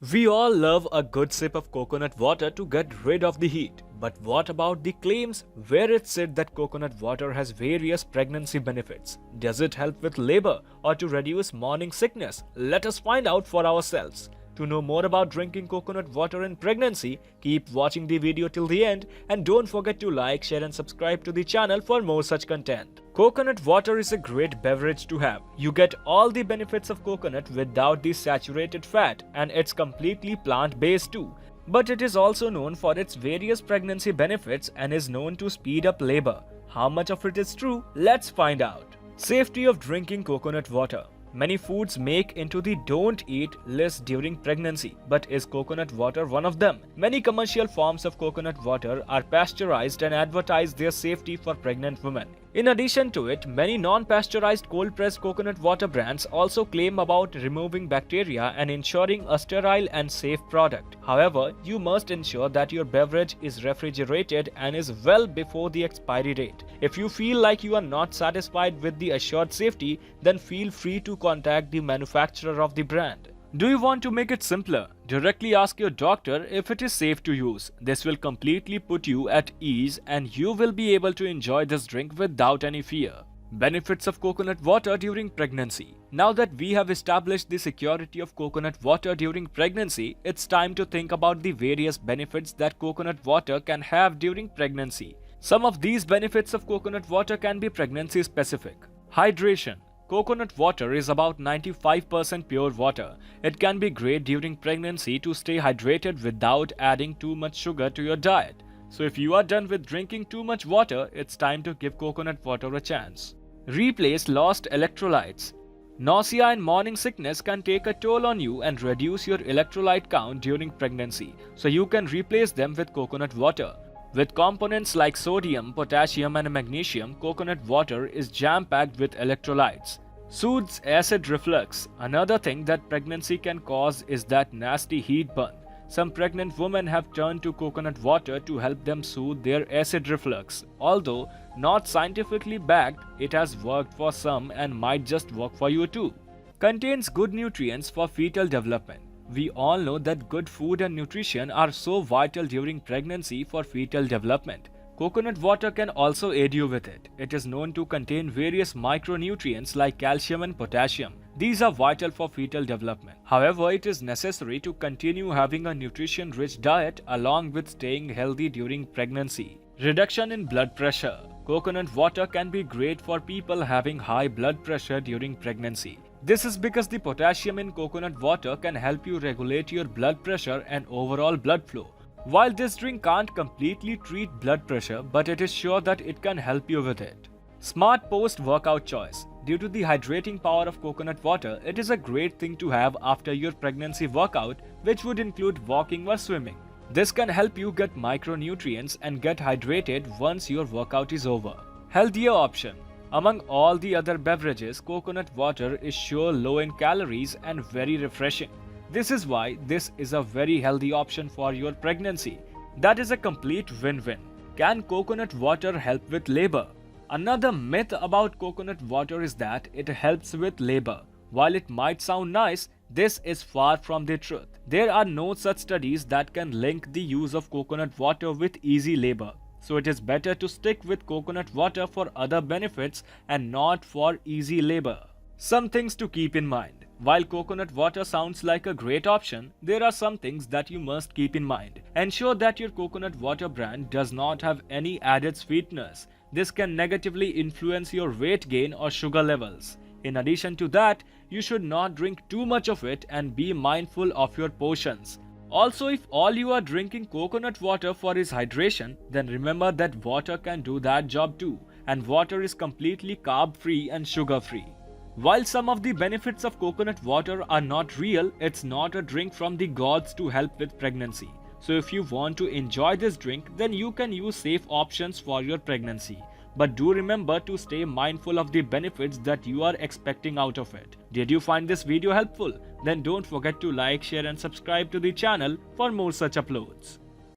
We all love a good sip of coconut water to get rid of the heat. But what about the claims where it said that coconut water has various pregnancy benefits? Does it help with labor or to reduce morning sickness? Let us find out for ourselves. To know more about drinking coconut water in pregnancy, keep watching the video till the end and don't forget to like, share and subscribe to the channel for more such content. Coconut water is a great beverage to have. You get all the benefits of coconut without the saturated fat and it's completely plant-based too. But it is also known for its various pregnancy benefits and is known to speed up labor. How much of it is true? Let's find out. Safety of drinking coconut water. Many foods make into the don't eat list during pregnancy, but is coconut water one of them? Many commercial forms of coconut water are pasteurized and advertise their safety for pregnant women. In addition to it, many non-pasteurized cold-pressed coconut water brands also claim about removing bacteria and ensuring a sterile and safe product. However, you must ensure that your beverage is refrigerated and is well before the expiry date. If you feel like you are not satisfied with the assured safety, then feel free to contact the manufacturer of the brand. Do you want to make it simpler? Directly ask your doctor if it is safe to use. This will completely put you at ease and you will be able to enjoy this drink without any fear. Benefits of coconut water during pregnancy. Now that we have established the security of coconut water during pregnancy, it's time to think about the various benefits that coconut water can have during pregnancy. Some of these benefits of coconut water can be pregnancy specific. Hydration. Coconut water is about 95% pure water. It can be great during pregnancy to stay hydrated without adding too much sugar to your diet. So if you are done with drinking too much water, it's time to give coconut water a chance. Replace lost electrolytes. Nausea and morning sickness can take a toll on you and reduce your electrolyte count during pregnancy, so you can replace them with coconut water. With components like sodium, potassium and magnesium, coconut water is jam-packed with electrolytes. Soothes acid reflux. Another thing that pregnancy can cause is that nasty heat burn. Some pregnant women have turned to coconut water to help them soothe their acid reflux. Although not scientifically backed, it has worked for some and might just work for you too. Contains good nutrients for fetal development. We all know that good food and nutrition are so vital during pregnancy for fetal development. Coconut water can also aid you with it. It is known to contain various micronutrients like calcium and potassium. These are vital for fetal development. However, it is necessary to continue having a nutrition-rich diet along with staying healthy during pregnancy. Reduction in blood pressure. Coconut water can be great for people having high blood pressure during pregnancy. This is because the potassium in coconut water can help you regulate your blood pressure and overall blood flow. While this drink can't completely treat blood pressure, but it is sure that it can help you with it. Smart post-workout choice. Due to the hydrating power of coconut water, it is a great thing to have after your pregnancy workout, which would include walking or swimming. This can help you get micronutrients and get hydrated once your workout is over. Healthier option. Among all the other beverages, coconut water is sure low in calories and very refreshing. This is why this is a very healthy option for your pregnancy. That is a complete win-win. Can coconut water help with labor? Another myth about coconut water is that it helps with labor. While it might sound nice, this is far from the truth. There are no such studies that can link the use of coconut water with easy labor. So it is better to stick with coconut water for other benefits and not for easy labor. Some things to keep in mind. While coconut water sounds like a great option, there are some things that you must keep in mind. Ensure that your coconut water brand does not have any added sweeteners. This can negatively influence your weight gain or sugar levels. In addition to that, you should not drink too much of it and be mindful of your portions. Also, if all you are drinking coconut water for is hydration, then remember that water can do that job too, and water is completely carb-free and sugar-free. While some of the benefits of coconut water are not real, it's not a drink from the gods to help with pregnancy. So if you want to enjoy this drink, then you can use safe options for your pregnancy. But do remember to stay mindful of the benefits that you are expecting out of it. Did you find this video helpful? Then don't forget to like, share and subscribe to the channel for more such uploads.